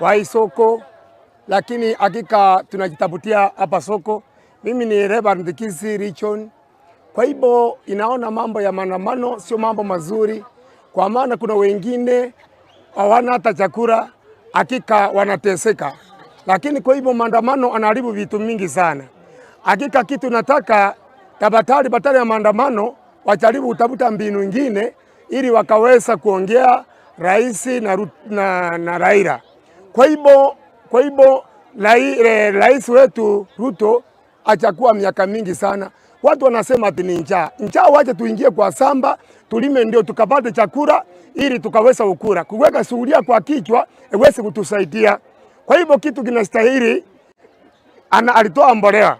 wa hii soko, lakini hakika tunajitabutia hapa soko. Mimi ni Reverend Kisii Richon. Kwa hivyo inaona mambo ya maandamano sio mambo mazuri, kwa maana kuna wengine hawana hata chakula, hakika wanateseka. Lakini kwa hivyo maandamano anaharibu vitu mingi sana. Hakika kitu nataka badala ya maandamano wajaribu kutafuta mbinu nyingine ili wakaweza kuongea rais na Raila. Kwa hivyo rais wetu Ruto achakuwa miaka mingi sana. Watu wanasema ati ni njaa. Njaa waje tuingie kwa samba, tulime ndio tukapate chakula ili tukaweza ukura. Kuweka sufuria kwa kichwa iweze kutusaidia. Kwa hivyo kitu kinastahili alitoa mbolea.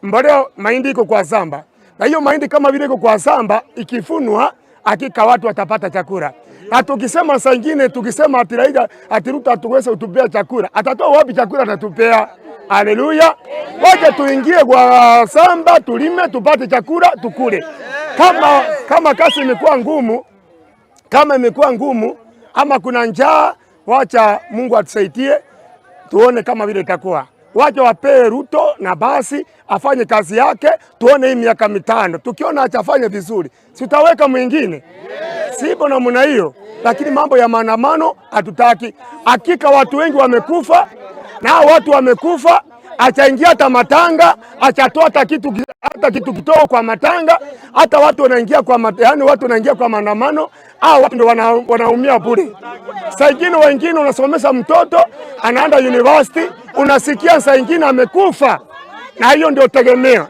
Mbolea mahindi iko kwa samba. Na hiyo mahindi kama vile iko kwa samba ikifunwa hakika watu watapata chakula. Na tukisema saa nyingine tukisema ati Raila ati Ruto atuweze kutupea chakula. Atatoa wapi chakula atatupea? Haleluya. Waje tuingie kwa samba tulime tupate chakula tukule. Kama kazi imekuwa ngumu, ama kuna njaa, wacha Mungu atusaidie tuone kama vile itakuwa. Waje wapee Ruto na basi afanye kazi yake, tuone hii miaka 5. Tukiona atafanya vizuri, sitaweka mwingine. Sipo na mna hiyo, lakini mambo ya maandamano hatutaki. Hakika watu wengi wamekufa, na watu wamekufa, achaingia hata matanga, achatoa hata kitu kidogo kwa matanga, hata watu wanaingia watu wanaingia kwa maandamano, watu ndio wanaumia bure. Saa nyingine wengine unasomesha mtoto anaenda university, unasikia saa nyingine amekufa, na hiyo ndio tegemeo.